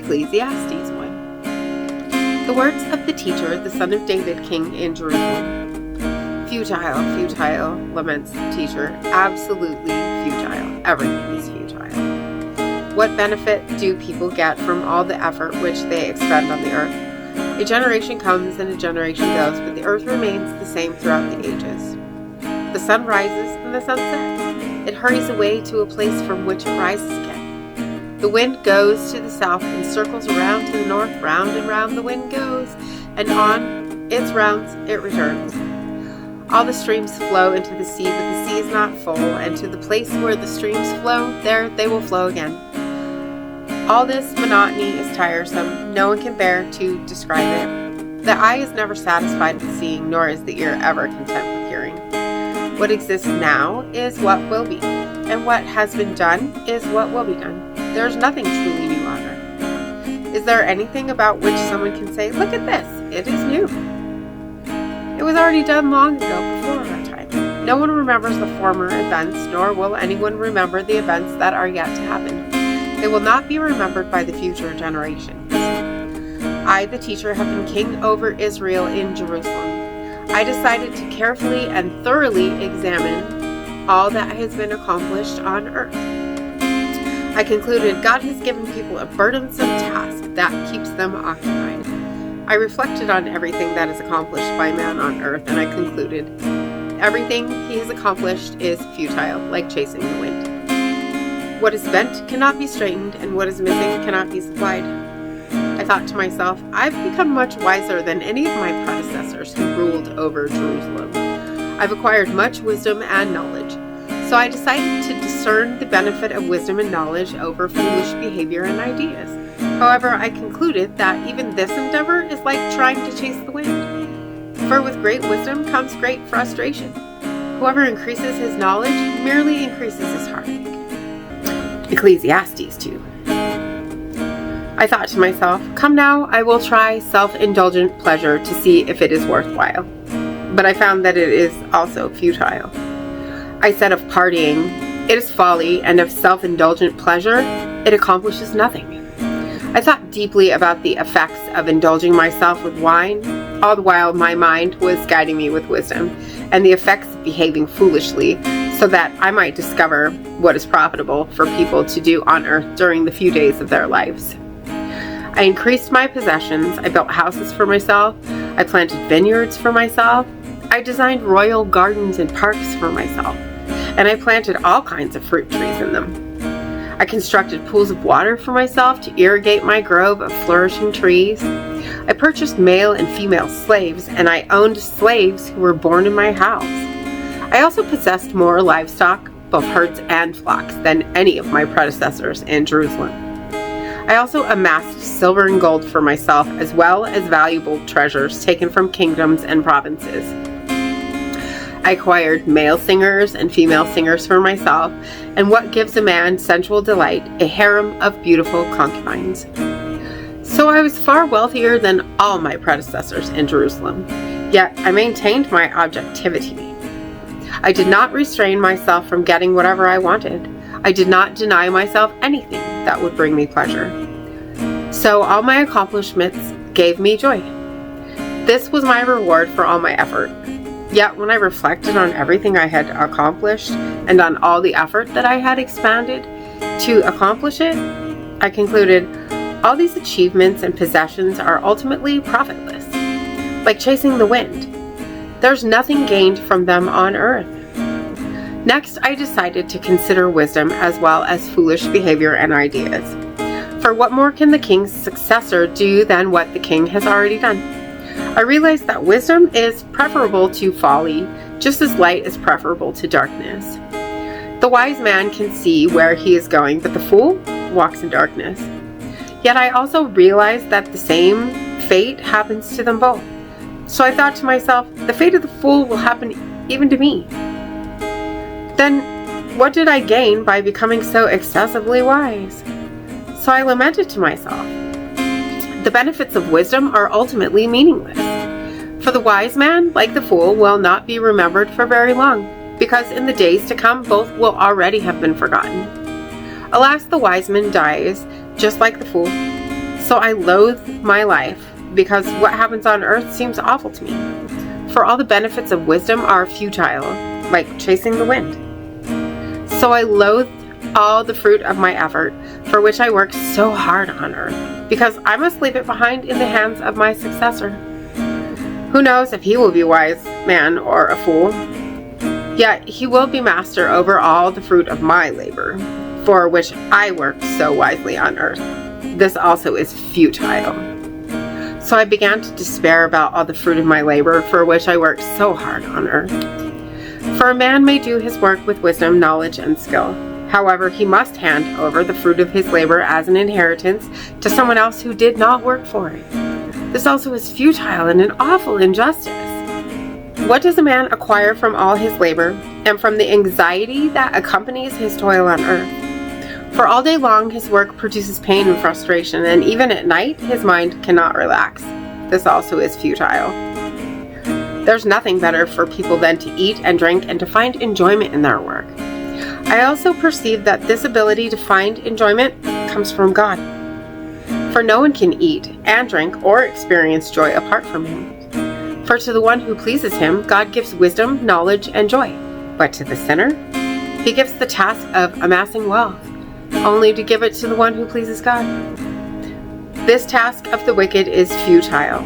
Ecclesiastes 1. The words of the teacher, the son of David, king in Jerusalem. Futile, futile, laments the teacher. Absolutely futile. Everything is futile. What benefit do people get from all the effort which they expend on the earth? A generation comes and a generation goes, but the earth remains the same throughout the ages. The sun rises and the sun sets. It hurries away to a place from which it rises again. The wind goes to the south and circles around to the north. Round and round the wind goes, and on its rounds it returns. All the streams flow into the sea, but the sea is not full, and to the place where the streams flow, there they will flow again. All this monotony is tiresome. No one can bear to describe it. The eye is never satisfied with seeing, nor is the ear ever content with hearing. What exists now is what will be, and what has been done is what will be done. There is nothing truly new on earth. Is there anything about which someone can say, "Look at this, it is new"? It was already done long ago before our time. No one remembers the former events, nor will anyone remember the events that are yet to happen. They will not be remembered by the future generations. I, the teacher, have been king over Israel in Jerusalem. I decided to carefully and thoroughly examine all that has been accomplished on earth. I concluded God has given people a burdensome task that keeps them occupied. I reflected on everything that is accomplished by man on earth, and I concluded everything he has accomplished is futile, like chasing the wind. What is bent cannot be straightened, and what is missing cannot be supplied. I thought to myself, I've become much wiser than any of my predecessors who ruled over Jerusalem. I've acquired much wisdom and knowledge. So I decided to discern the benefit of wisdom and knowledge over foolish behavior and ideas. However, I concluded that even this endeavor is like trying to chase the wind. For with great wisdom comes great frustration. Whoever increases his knowledge merely increases his heartache. Ecclesiastes 2. I thought to myself, come now, I will try self-indulgent pleasure to see if it is worthwhile. But I found that it is also futile. I said of partying, it is folly, and of self-indulgent pleasure, it accomplishes nothing. I thought deeply about the effects of indulging myself with wine, all the while my mind was guiding me with wisdom, and the effects of behaving foolishly, so that I might discover what is profitable for people to do on earth during the few days of their lives. I increased my possessions, I built houses for myself, I planted vineyards for myself, I designed royal gardens and parks for myself, and I planted all kinds of fruit trees in them. I constructed pools of water for myself to irrigate my grove of flourishing trees. I purchased male and female slaves, and I owned slaves who were born in my house. I also possessed more livestock, both herds and flocks, than any of my predecessors in Jerusalem. I also amassed silver and gold for myself, as well as valuable treasures taken from kingdoms and provinces. I acquired male singers and female singers for myself, and what gives a man sensual delight, a harem of beautiful concubines. So I was far wealthier than all my predecessors in Jerusalem, yet I maintained my objectivity. I did not restrain myself from getting whatever I wanted. I did not deny myself anything that would bring me pleasure. So all my accomplishments gave me joy. This was my reward for all my effort. Yet when I reflected on everything I had accomplished and on all the effort that I had expended to accomplish it, I concluded all these achievements and possessions are ultimately profitless, like chasing the wind. There's nothing gained from them on earth. Next, I decided to consider wisdom as well as foolish behavior and ideas. For what more can the king's successor do than what the king has already done? I realized that wisdom is preferable to folly, just as light is preferable to darkness. The wise man can see where he is going, but the fool walks in darkness. Yet I also realized that the same fate happens to them both. So I thought to myself, the fate of the fool will happen even to me. Then what did I gain by becoming so excessively wise? So I lamented to myself, the benefits of wisdom are ultimately meaningless. For the wise man, like the fool, will not be remembered for very long, because in the days to come both will already have been forgotten. Alas, the wise man dies, just like the fool. So I loathe my life, because what happens on earth seems awful to me. For all the benefits of wisdom are futile, like chasing the wind. So I loathe all the fruit of my effort, for which I work so hard on earth, because I must leave it behind in the hands of my successor. Who knows if he will be a wise man or a fool? Yet he will be master over all the fruit of my labor, for which I worked so wisely on earth. This also is futile. So I began to despair about all the fruit of my labor, for which I worked so hard on earth. For a man may do his work with wisdom, knowledge, and skill. However, he must hand over the fruit of his labor as an inheritance to someone else who did not work for it. This also is futile and an awful injustice. What does a man acquire from all his labor and from the anxiety that accompanies his toil on earth? For all day long his work produces pain and frustration, and even at night his mind cannot relax. This also is futile. There's nothing better for people than to eat and drink and to find enjoyment in their work. I also perceive that this ability to find enjoyment comes from God. For no one can eat and drink or experience joy apart from Him. For to the one who pleases Him, God gives wisdom, knowledge, and joy. But to the sinner, He gives the task of amassing wealth, only to give it to the one who pleases God. This task of the wicked is futile,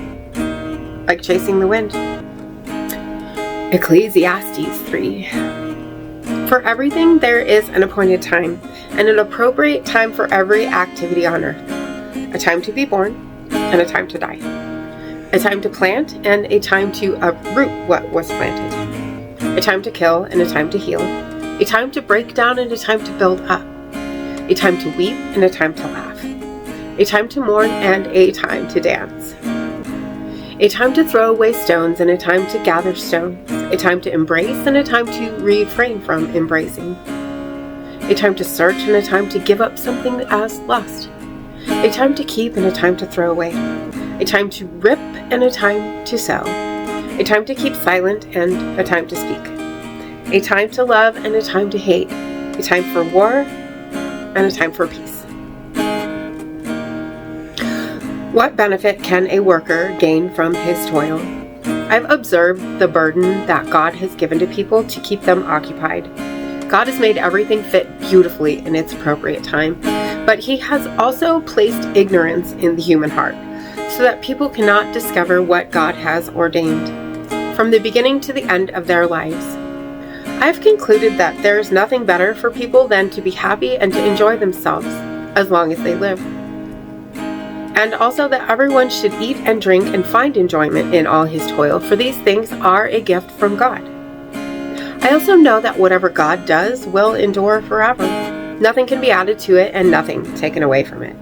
like chasing the wind. Ecclesiastes 3. For everything there is an appointed time, and an appropriate time for every activity on earth. A time to be born, and a time to die. A time to plant, and a time to uproot what was planted. A time to kill, and a time to heal. A time to break down, and a time to build up. A time to weep, and a time to laugh. A time to mourn, and a time to dance. A time to throw away stones, and a time to gather stones. A time to embrace, and a time to refrain from embracing. A time to search, and a time to give up something as lost. A time to keep, and a time to throw away. A time to rip, and a time to sow. A time to keep silent, and a time to speak. A time to love, and a time to hate. A time for war, and a time for peace. What benefit can a worker gain from his toil? I've observed the burden that God has given to people to keep them occupied. God has made everything fit beautifully in its appropriate time, but He has also placed ignorance in the human heart, so that people cannot discover what God has ordained, from the beginning to the end of their lives. I've concluded that there is nothing better for people than to be happy and to enjoy themselves, as long as they live. And also that everyone should eat and drink and find enjoyment in all his toil, for these things are a gift from God. I also know that whatever God does will endure forever. Nothing can be added to it and nothing taken away from it.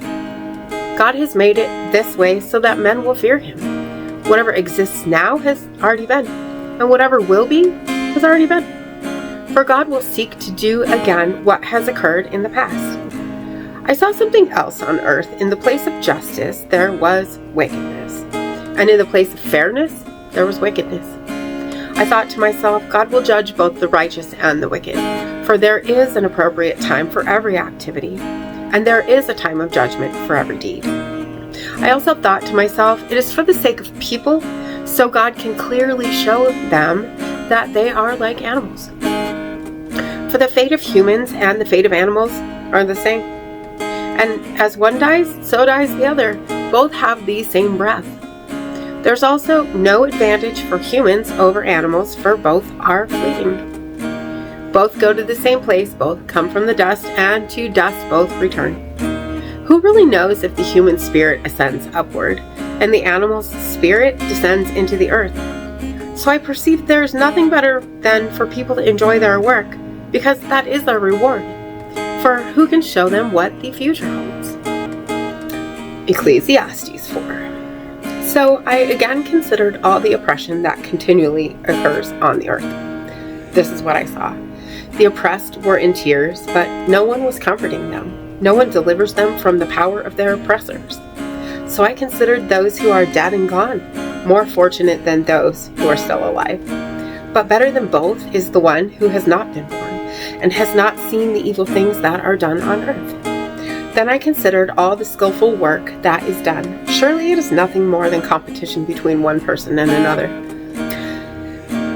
God has made it this way so that men will fear Him. Whatever exists now has already been, and whatever will be has already been. For God will seek to do again what has occurred in the past. I saw something else on earth. In the place of justice, there was wickedness. And in the place of fairness, there was wickedness. I thought to myself, God will judge both the righteous and the wicked. For there is an appropriate time for every activity, and there is a time of judgment for every deed. I also thought to myself, it is for the sake of people, so God can clearly show them that they are like animals. For the fate of humans and the fate of animals are the same. And as one dies, so dies the other. Both have the same breath. There's also no advantage for humans over animals, for both are fleeting. Both go to the same place, both come from the dust, and to dust both return. Who really knows if the human spirit ascends upward, and the animal's spirit descends into the earth? So I perceive there is nothing better than for people to enjoy their work, because that is their reward. For who can show them what the future holds? Ecclesiastes 4. So I again considered all the oppression that continually occurs on the earth. This is what I saw. The oppressed were in tears, but no one was comforting them. No one delivers them from the power of their oppressors. So I considered those who are dead and gone more fortunate than those who are still alive. But better than both is the one who has not been born, and has not seen the evil things that are done on earth. Then I considered all the skillful work that is done. Surely it is nothing more than competition between one person and another.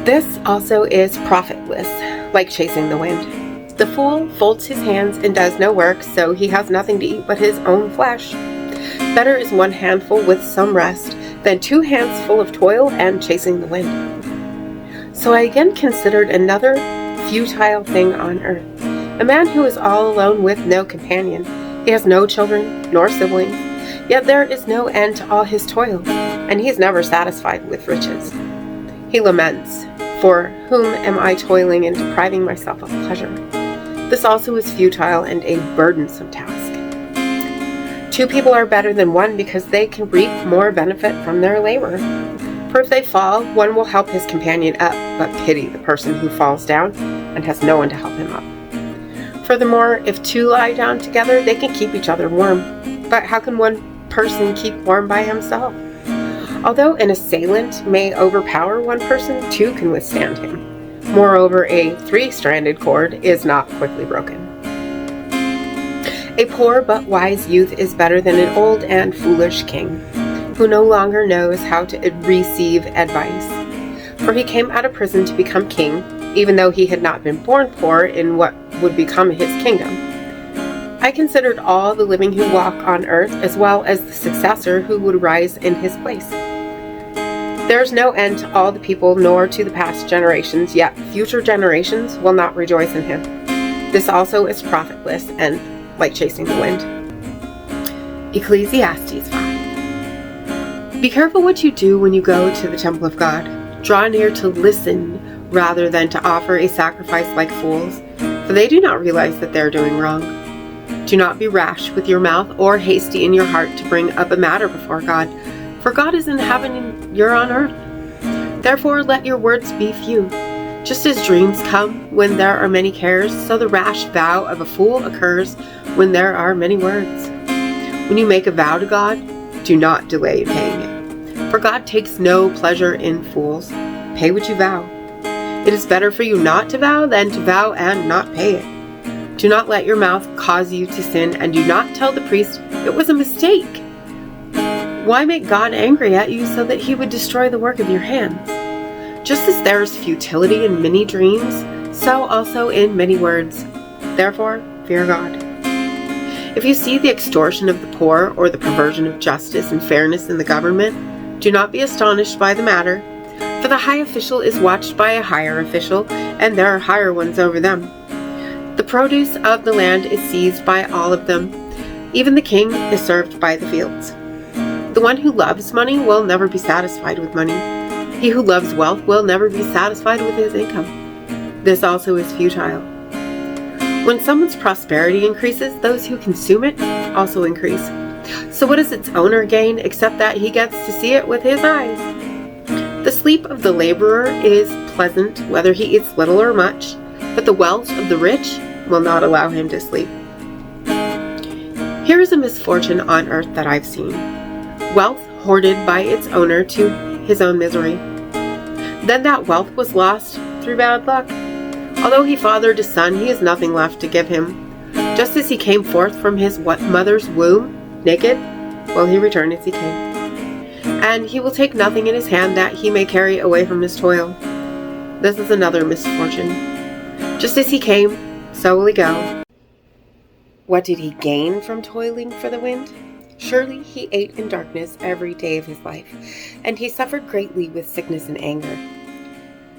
This also is profitless, like chasing the wind. The fool folds his hands and does no work, so he has nothing to eat but his own flesh. Better is one handful with some rest than 2 hands full of toil and chasing the wind. So I again considered another futile thing on earth, a man who is all alone with no companion. He has no children nor siblings, yet there is no end to all his toil, and he is never satisfied with riches. He laments, "For whom am I toiling and depriving myself of pleasure?" This also is futile and a burdensome task. 2 people are better than one because they can reap more benefit from their labor. For if they fall, one will help his companion up, but pity the person who falls down and has no one to help him up. Furthermore, if 2 lie down together, they can keep each other warm. But how can one person keep warm by himself? Although an assailant may overpower one person, 2 can withstand him. Moreover, a 3-stranded cord is not quickly broken. A poor but wise youth is better than an old and foolish king, who no longer knows how to receive advice. For he came out of prison to become king, even though he had not been born poor in what would become his kingdom. I considered all the living who walk on earth, as well as the successor who would rise in his place. There is no end to all the people, nor to the past generations, yet future generations will not rejoice in him. This also is profitless and like chasing the wind. Ecclesiastes 5. Be careful what you do when you go to the temple of God. Draw near to listen rather than to offer a sacrifice like fools, for they do not realize that they are doing wrong. Do not be rash with your mouth or hasty in your heart to bring up a matter before God, for God is in heaven and you're on earth. Therefore let your words be few. Just as dreams come when there are many cares, so the rash vow of a fool occurs when there are many words. When you make a vow to God, do not delay in paying it, for God takes no pleasure in fools. Pay what you vow. It is better for you not to vow than to vow and not pay it. Do not let your mouth cause you to sin, and do not tell the priest it was a mistake. Why make God angry at you so that he would destroy the work of your hands? Just as there is futility in many dreams, so also in many words. Therefore, fear God. If you see the extortion of the poor or the perversion of justice and fairness in the government, do not be astonished by the matter, for the high official is watched by a higher official, and there are higher ones over them. The produce of the land is seized by all of them. Even the king is served by the fields. The one who loves money will never be satisfied with money. He who loves wealth will never be satisfied with his income. This also is futile. When someone's prosperity increases, those who consume it also increase. So what does its owner gain except that he gets to see it with his eyes? The sleep of the laborer is pleasant, whether he eats little or much, but the wealth of the rich will not allow him to sleep. Here is a misfortune on earth that I've seen. Wealth hoarded by its owner to his own misery. Then that wealth was lost through bad luck. Although he fathered a son, he has nothing left to give him. Just as he came forth from his mother's womb, naked, will he return as he came. And he will take nothing in his hand that he may carry away from his toil. This is another misfortune. Just as he came, so will he go. What did he gain from toiling for the wind? Surely he ate in darkness every day of his life, and he suffered greatly with sickness and anger.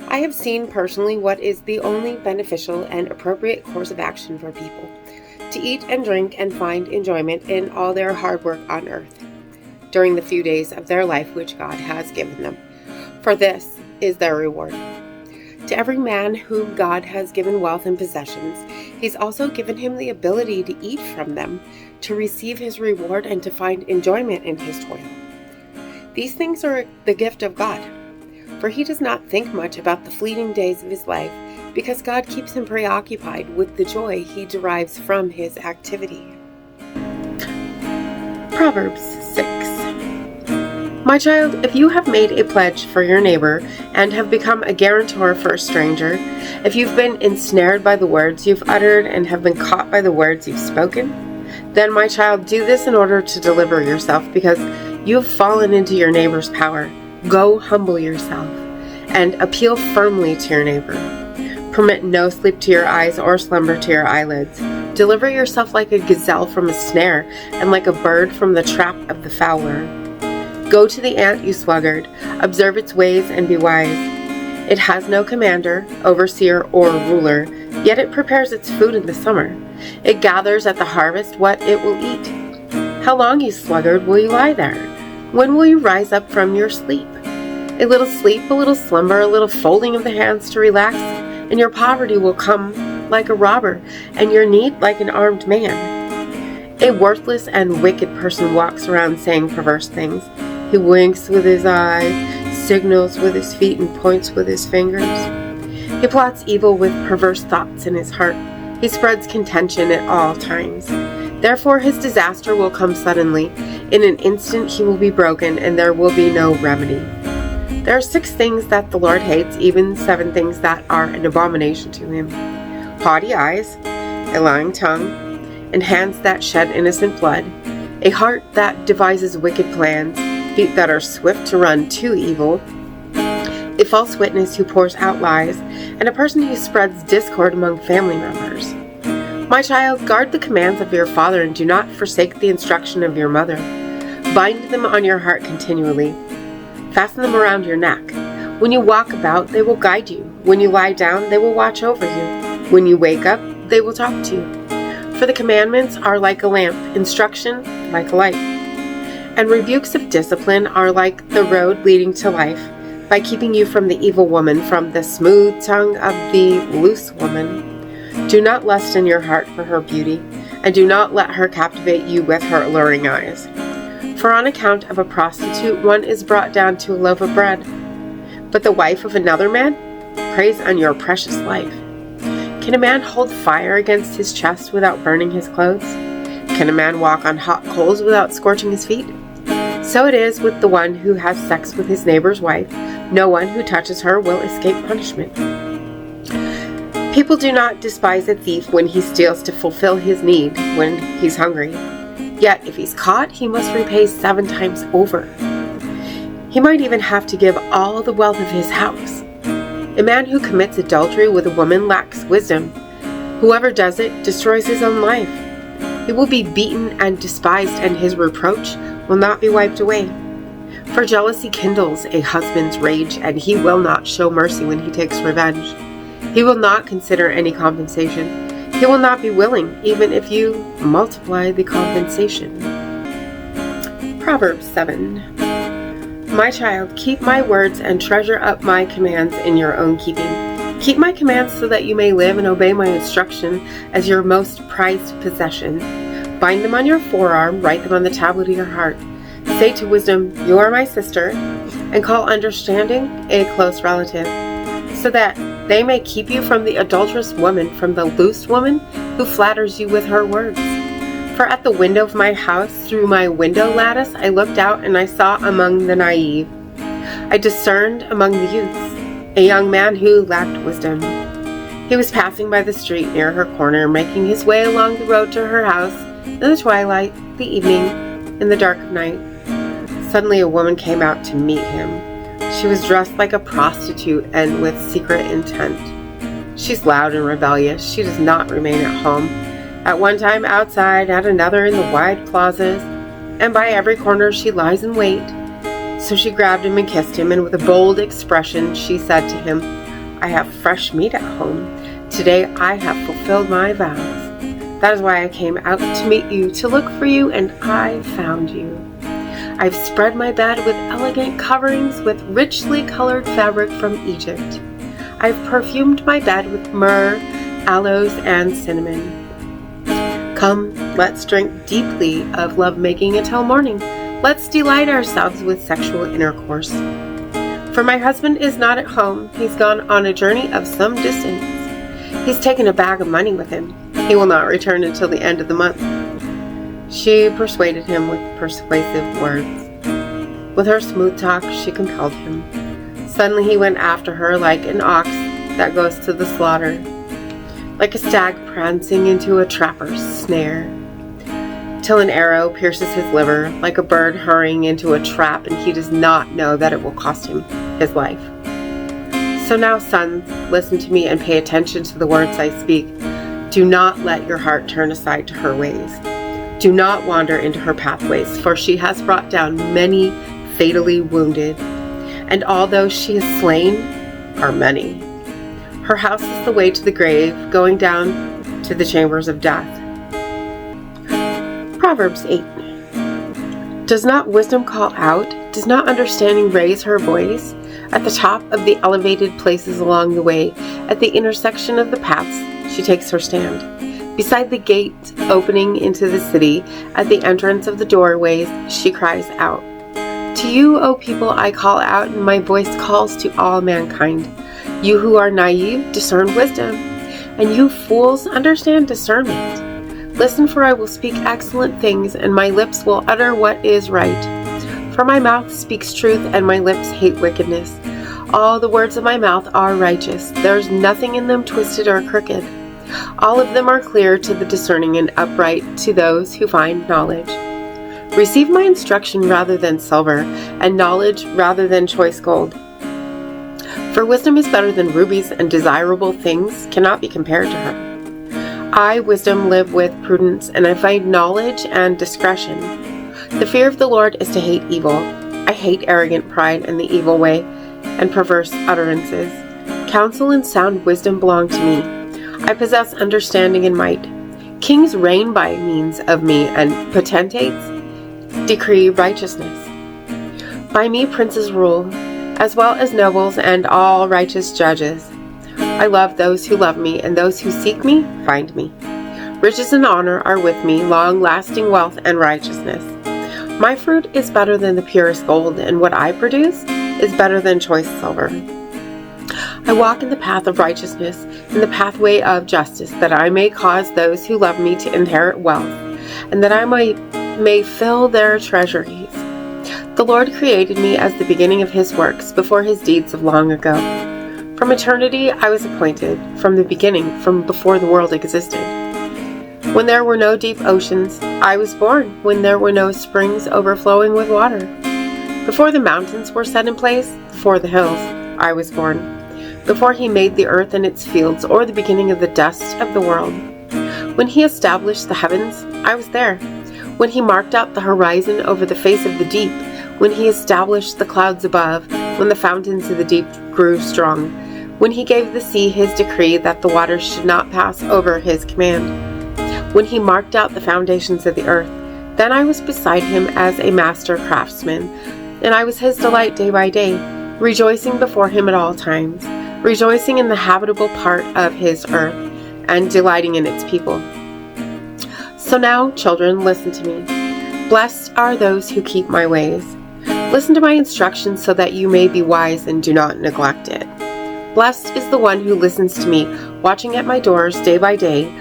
I have seen personally what is the only beneficial and appropriate course of action for people: to eat and drink and find enjoyment in all their hard work on earth, during the few days of their life which God has given them, for this is their reward. To every man whom God has given wealth and possessions, he's also given him the ability to eat from them, to receive his reward, and to find enjoyment in his toil. These things are the gift of God, for he does not think much about the fleeting days of his life, because God keeps him preoccupied with the joy he derives from his activity. Proverbs 6. My child, if you have made a pledge for your neighbor and have become a guarantor for a stranger, if you've been ensnared by the words you've uttered and have been caught by the words you've spoken, Then, my child, do this in order to deliver yourself, because you have fallen into your neighbor's power. Go humble yourself and appeal firmly to your neighbor. Permit no sleep to your eyes or slumber to your eyelids. Deliver yourself like a gazelle from a snare, and like a bird from the trap of the fowler. Go to the ant, you sluggard. Observe its ways and be wise. It has no commander, overseer, or ruler, yet it prepares its food in the summer. It gathers at the harvest what it will eat. How long, you sluggard, will you lie there? When will you rise up from your sleep? A little sleep, a little slumber, a little folding of the hands to relax, and your poverty will come like a robber, and your need like an armed man. A worthless and wicked person walks around saying perverse things. He winks with his eyes, signals with his feet, and points with his fingers. He plots evil with perverse thoughts in his heart. He spreads contention at all times. Therefore his disaster will come suddenly. In an instant he will be broken, and there will be no remedy. There are 6 things that the Lord hates, even 7 things that are an abomination to him: haughty eyes, a lying tongue, and hands that shed innocent blood, a heart that devises wicked plans, feet that are swift to run to evil, a false witness who pours out lies, and a person who spreads discord among family members. My child, guard the commands of your father, and do not forsake the instruction of your mother. Bind them on your heart continually. Fasten them around your neck. When you walk about, they will guide you. When you lie down, they will watch over you. When you wake up, they will talk to you. For the commandments are like a lamp, instruction like a light. And rebukes of discipline are like the road leading to life, by keeping you from the evil woman, from the smooth tongue of the loose woman. Do not lust in your heart for her beauty, and do not let her captivate you with her alluring eyes. For on account of a prostitute one is brought down to a loaf of bread. But the wife of another man preys on your precious life. Can a man hold fire against his chest without burning his clothes? Can a man walk on hot coals without scorching his feet? So it is with the one who has sex with his neighbor's wife. No one who touches her will escape punishment. People do not despise a thief when he steals to fulfill his need when he's hungry. Yet if he's caught, he must repay 7 times over. He might even have to give all the wealth of his house. A man who commits adultery with a woman lacks wisdom. Whoever does it destroys his own life. He will be beaten and despised, and his reproach will not be wiped away. For jealousy kindles a husband's rage, and he will not show mercy when he takes revenge. He will not consider any compensation. He will not be willing, even if you multiply the compensation. Proverbs 7. My child, keep my words and treasure up my commands in your own keeping. Keep my commands so that you may live, and obey my instruction as your most prized possession. Bind them on your forearm, write them on the tablet of your heart. Say to wisdom, you are my sister, and call understanding a close relative, so that they may keep you from the adulterous woman, from the loose woman who flatters you with her words. For at the window of my house, through my window lattice, I looked out, and I saw among the naive. I discerned among the youths a young man who lacked wisdom. He was passing by the street near her corner, making his way along the road to her house in the twilight, the evening, in the dark of night. Suddenly a woman came out to meet him. She was dressed like a prostitute and with secret intent. She's loud and rebellious. She does not remain at home. At one time outside, at another in the wide plazas, and by every corner she lies in wait. So she grabbed him and kissed him, and with a bold expression she said to him, I have fresh meat at home. Today I have fulfilled my vows. That is why I came out to meet you, to look for you, and I found you. I've spread my bed with elegant coverings, with richly colored fabric from Egypt. I've perfumed my bed with myrrh, aloes, and cinnamon. Come, let's drink deeply of lovemaking until morning. Let's delight ourselves with sexual intercourse. For my husband is not at home. He's gone on a journey of some distance. He's taken a bag of money with him. He will not return until the end of the month. She persuaded him with persuasive words. With her smooth talk, she compelled him. Suddenly he went after her like an ox that goes to the slaughter, like a stag prancing into a trapper's snare. till an arrow pierces his liver, like a bird hurrying into a trap, and he does not know that it will cost him his life. So now, sons, listen to me and pay attention to the words I speak. Do not let your heart turn aside to her ways. Do not wander into her pathways, for she has brought down many fatally wounded, and all those she has slain are many. Her house is the way to the grave, going down to the chambers of death. Proverbs 8. Does not wisdom call out? Does not understanding raise her voice? At the top of the elevated places along the way, at the intersection of the paths, she takes her stand. Beside the gate opening into the city, at the entrance of the doorways, she cries out. To you, O people, I call out, and my voice calls to all mankind. You who are naive, discern wisdom, and you fools, understand discernment. Listen, for I will speak excellent things, and my lips will utter what is right. For my mouth speaks truth, and my lips hate wickedness. All the words of my mouth are righteous. There is nothing in them twisted or crooked. All of them are clear to the discerning and upright to those who find knowledge. Receive my instruction rather than silver, and knowledge rather than choice gold. For wisdom is better than rubies, and desirable things cannot be compared to her. I, wisdom, live with prudence, and I find knowledge and discretion. The fear of the Lord is to hate evil. I hate arrogant pride and the evil way, and perverse utterances. Counsel and sound wisdom belong to me. I possess understanding and might. Kings reign by means of me, and potentates decree righteousness. By me princes rule, as well as nobles and all righteous judges. I love those who love me, and those who seek me find me. Riches and honor are with me, long-lasting wealth and righteousness. My fruit is better than the purest gold, and what I produce is better than choice silver. I walk in the path of righteousness, in the pathway of justice, that I may cause those who love me to inherit wealth, and that I may fill their treasuries. The Lord created me as the beginning of his works, before his deeds of long ago. From eternity I was appointed, from the beginning, from before the world existed. When there were no deep oceans, I was born, when there were no springs overflowing with water. Before the mountains were set in place, before the hills, I was born. Before he made the earth and its fields, or the beginning of the dust of the world. When he established the heavens, I was there. When he marked out the horizon over the face of the deep, when he established the clouds above, when the fountains of the deep grew strong, when he gave the sea his decree that the waters should not pass over his command, when he marked out the foundations of the earth, then I was beside him as a master craftsman, and I was his delight day by day, rejoicing before him at all times, rejoicing in the habitable part of his earth, and delighting in its people. So now, children, listen to me. Blessed are those who keep my ways. Listen to my instructions so that you may be wise and do not neglect it. Blessed is the one who listens to me, watching at my doors day by day,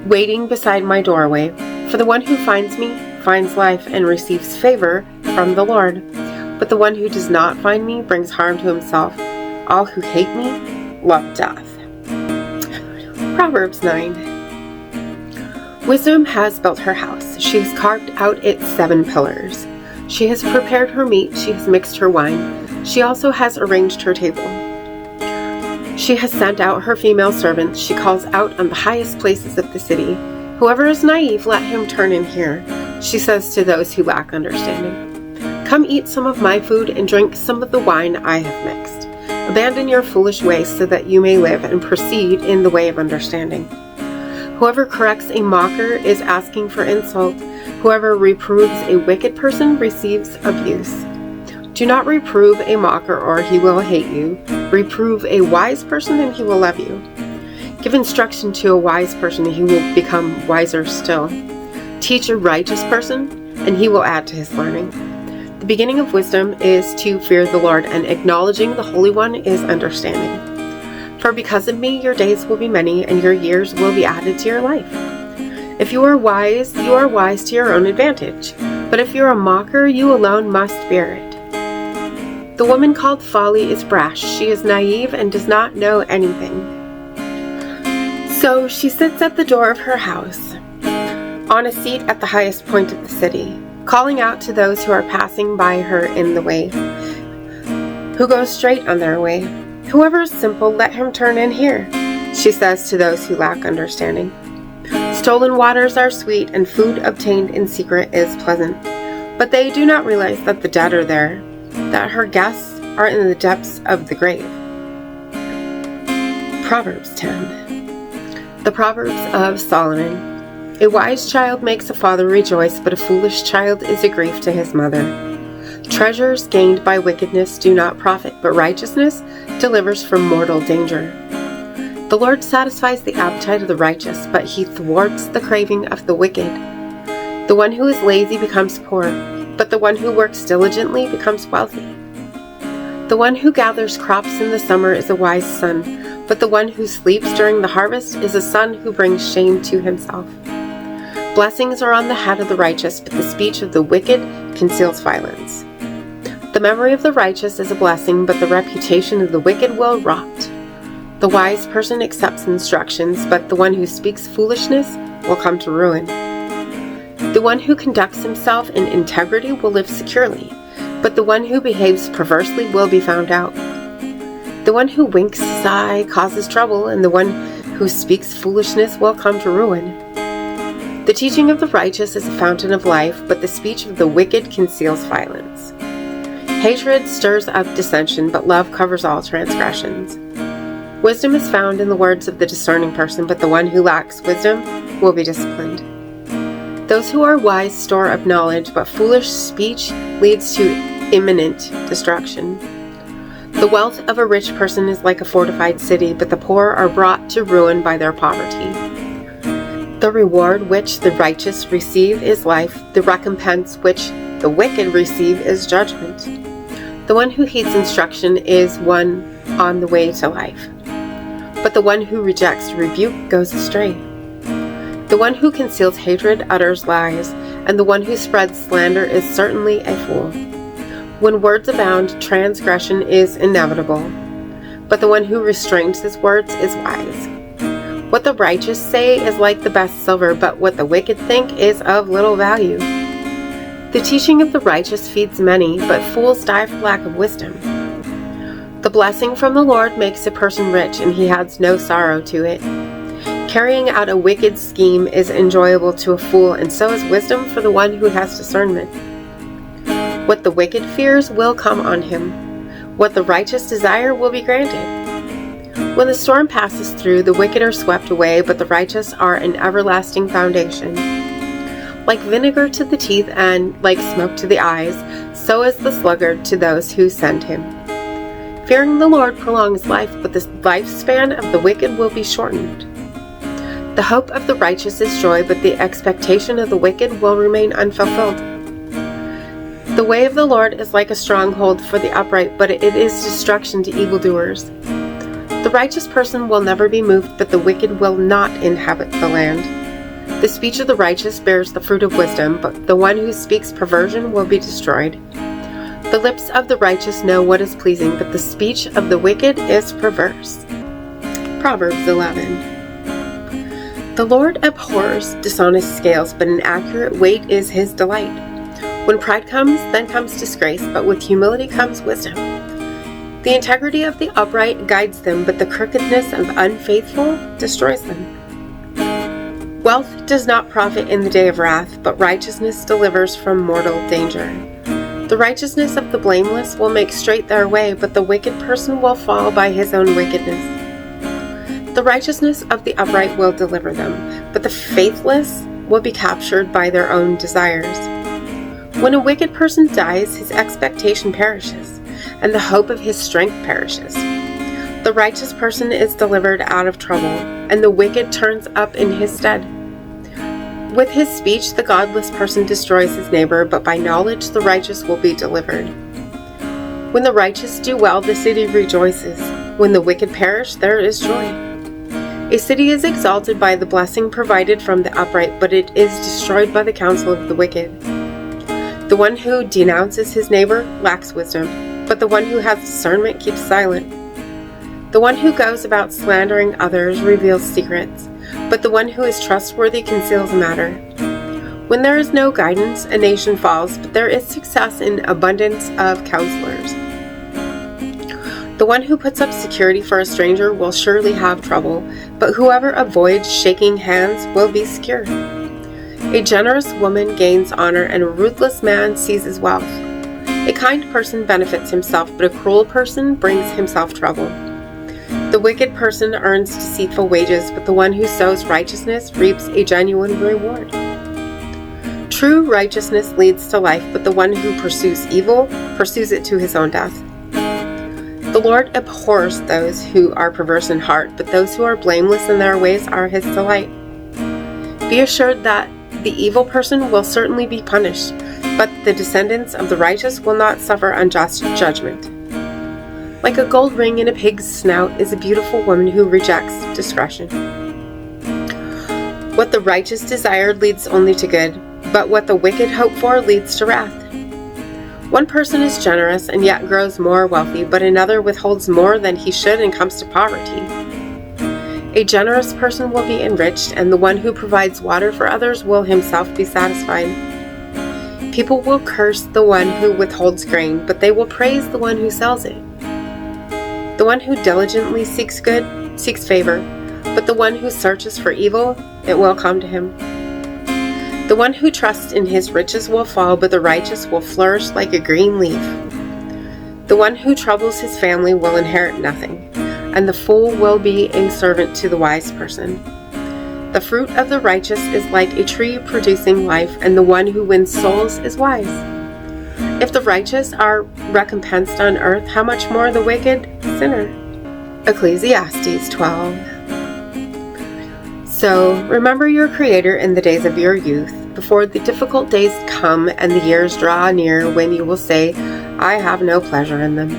waiting beside my doorway. For the one who finds me finds life and receives favor from the Lord. But the one who does not find me brings harm to himself. All who hate me love death. Proverbs 9. Wisdom has built her house. She has carved out its 7 pillars. She has prepared her meat. She has mixed her wine. She also has arranged her table. She has sent out her female servants. She calls out on the highest places of the city. Whoever is naive, let him turn in here. She says to those who lack understanding, come eat some of my food and drink some of the wine I have mixed. Abandon your foolish ways so that you may live and proceed in the way of understanding. Whoever corrects a mocker is asking for insult. Whoever reproves a wicked person receives abuse. Do not reprove a mocker or he will hate you. Reprove a wise person and he will love you. Give instruction to a wise person and he will become wiser still. Teach a righteous person and he will add to his learning. The beginning of wisdom is to fear the Lord, and acknowledging the Holy One is understanding. For because of me, your days will be many, and your years will be added to your life. If you are wise to your own advantage. But if you're a mocker, you alone must bear it. The woman called Folly is brash. She is naive and does not know anything. So she sits at the door of her house. on a seat at the highest point of the city, calling out to those who are passing by her in the way, who go straight on their way. Whoever is simple, let him turn in here, she says to those who lack understanding. Stolen waters are sweet, and food obtained in secret is pleasant. But they do not realize that the dead are there, that her guests are in the depths of the grave. Proverbs 10. The Proverbs of Solomon. A wise child makes a father rejoice, but a foolish child is a grief to his mother. Treasures gained by wickedness do not profit, but righteousness delivers from mortal danger. The Lord satisfies the appetite of the righteous, but he thwarts the craving of the wicked. The one who is lazy becomes poor, but the one who works diligently becomes wealthy. The one who gathers crops in the summer is a wise son, but the one who sleeps during the harvest is a son who brings shame to himself. Blessings are on the head of the righteous, but the speech of the wicked conceals violence. The memory of the righteous is a blessing, but the reputation of the wicked will rot. The wise person accepts instructions, but the one who speaks foolishness will come to ruin. The one who conducts himself in integrity will live securely, but the one who behaves perversely will be found out. The one who winks his eye causes trouble, and the one who speaks foolishness will come to ruin. The teaching of the righteous is a fountain of life, but the speech of the wicked conceals violence. Hatred stirs up dissension, but love covers all transgressions. Wisdom is found in the words of the discerning person, but the one who lacks wisdom will be disciplined. Those who are wise store up knowledge, but foolish speech leads to imminent destruction. The wealth of a rich person is like a fortified city, but the poor are brought to ruin by their poverty. The reward which the righteous receive is life, the recompense which the wicked receive is judgment. The one who heeds instruction is one on the way to life, but the one who rejects rebuke goes astray. The one who conceals hatred utters lies, and the one who spreads slander is certainly a fool. When words abound, transgression is inevitable, but the one who restrains his words is wise. What the righteous say is like the best silver, but what the wicked think is of little value. The teaching of the righteous feeds many, but fools die for lack of wisdom. The blessing from the Lord makes a person rich, and he adds no sorrow to it. Carrying out a wicked scheme is enjoyable to a fool, and so is wisdom for the one who has discernment. What the wicked fears will come on him. What the righteous desire will be granted. When the storm passes through, the wicked are swept away, but the righteous are an everlasting foundation. Like vinegar to the teeth and like smoke to the eyes, so is the sluggard to those who send him. Fearing the Lord prolongs life, but the lifespan of the wicked will be shortened. The hope of the righteous is joy, but the expectation of the wicked will remain unfulfilled. The way of the Lord is like a stronghold for the upright, but it is destruction to evildoers. The righteous person will never be moved, but the wicked will not inhabit the land. The speech of the righteous bears the fruit of wisdom, but the one who speaks perversion will be destroyed. The lips of the righteous know what is pleasing, but the speech of the wicked is perverse. Proverbs 11. The Lord abhors dishonest scales, but an accurate weight is his delight. When pride comes, then comes disgrace, but with humility comes wisdom. The integrity of the upright guides them, but the crookedness of unfaithful destroys them. Wealth does not profit in the day of wrath, but righteousness delivers from mortal danger. The righteousness of the blameless will make straight their way, but the wicked person will fall by his own wickedness. The righteousness of the upright will deliver them, but the faithless will be captured by their own desires. When a wicked person dies, his expectation perishes, and the hope of his strength perishes. The righteous person is delivered out of trouble, and the wicked turns up in his stead. With his speech, the godless person destroys his neighbor, but by knowledge the righteous will be delivered. When the righteous do well, the city rejoices. When the wicked perish, there is joy. A city is exalted by the blessing provided from the upright, but it is destroyed by the counsel of the wicked. The one who denounces his neighbor lacks wisdom, but the one who has discernment keeps silent. The one who goes about slandering others reveals secrets, but the one who is trustworthy conceals a matter. When there is no guidance, a nation falls, but there is success in abundance of counselors. The one who puts up security for a stranger will surely have trouble, but whoever avoids shaking hands will be secure. A generous woman gains honor, and a ruthless man seizes wealth. A kind person benefits himself, but a cruel person brings himself trouble. The wicked person earns deceitful wages, but the one who sows righteousness reaps a genuine reward. True righteousness leads to life, but the one who pursues evil pursues it to his own death. The Lord abhors those who are perverse in heart, but those who are blameless in their ways are his delight. Be assured that the evil person will certainly be punished, but the descendants of the righteous will not suffer unjust judgment. Like a gold ring in a pig's snout is a beautiful woman who rejects discretion. What the righteous desire leads only to good, but what the wicked hope for leads to wrath. One person is generous and yet grows more wealthy, but another withholds more than he should and comes to poverty. A generous person will be enriched, and the one who provides water for others will himself be satisfied. People will curse the one who withholds grain, but they will praise the one who sells it. The one who diligently seeks good seeks favor, but the one who searches for evil, it will come to him. The one who trusts in his riches will fall, but the righteous will flourish like a green leaf. The one who troubles his family will inherit nothing, and the fool will be a servant to the wise person. The fruit of the righteous is like a tree producing life, and the one who wins souls is wise. If the righteous are recompensed on earth, how much more the wicked sinner? Ecclesiastes 12. So remember your Creator in the days of your youth, before the difficult days come and the years draw near when you will say, I have no pleasure in them.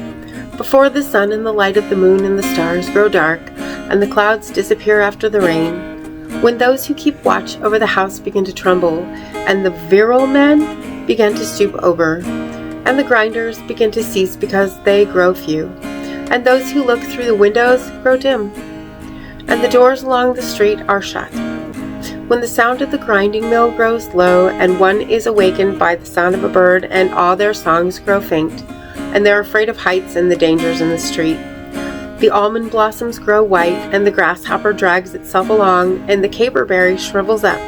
Before the sun and the light of the moon and the stars grow dark, and the clouds disappear after the rain, when those who keep watch over the house begin to tremble, and the virile men begin to stoop over, and the grinders begin to cease because they grow few, and those who look through the windows grow dim, and the doors along the street are shut. When the sound of the grinding mill grows low, and one is awakened by the sound of a bird, and all their songs grow faint, and they're afraid of heights and the dangers in the street. The almond blossoms grow white, and the grasshopper drags itself along, and the caperberry shrivels up.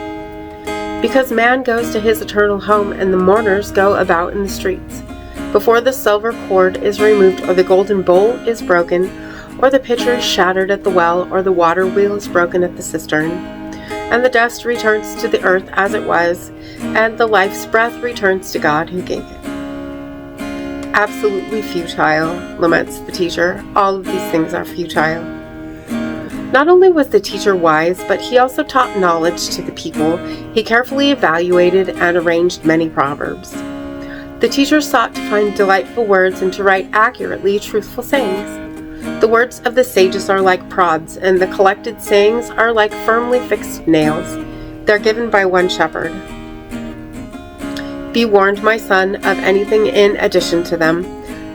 Because man goes to his eternal home, and the mourners go about in the streets. Before the silver cord is removed, or the golden bowl is broken, or the pitcher is shattered at the well, or the water wheel is broken at the cistern, and the dust returns to the earth as it was, and the life's breath returns to God who gave it. Absolutely futile, laments the teacher. All of these things are futile. Not only was the teacher wise, but he also taught knowledge to the people. He carefully evaluated and arranged many proverbs. The teacher sought to find delightful words and to write accurately truthful sayings. The words of the sages are like prods, and the collected sayings are like firmly fixed nails. They're given by one shepherd. Be warned, my son, of anything in addition to them.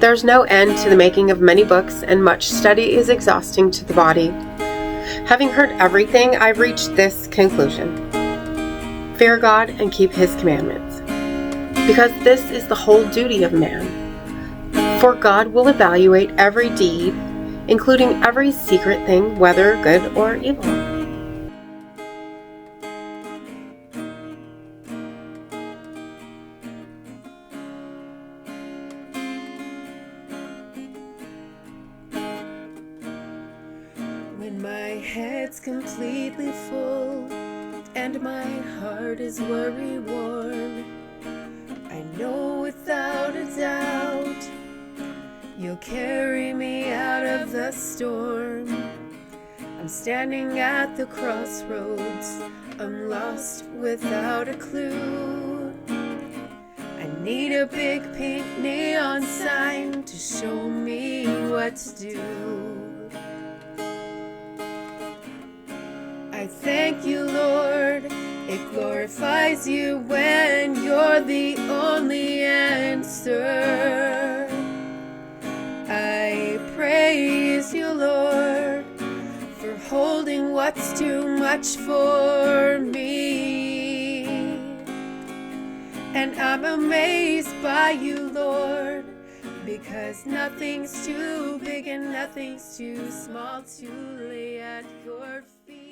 There's no end to the making of many books, and much study is exhausting to the body. Having heard everything, I've reached this conclusion. Fear God and keep his commandments, because this is the whole duty of man. For God will evaluate every deed, including every secret thing, whether good or evil. When my head's completely full and my heart is worry-worn, I know without a doubt you'll carry me out of the storm. I'm standing at the crossroads, I'm lost without a clue. I need a big pink neon sign to show me what to do. I thank you, Lord, it glorifies you when you're the only answer. I praise you, Lord, for holding what's too much for me. And I'm amazed by you, Lord, because nothing's too big and nothing's too small to lay at your feet.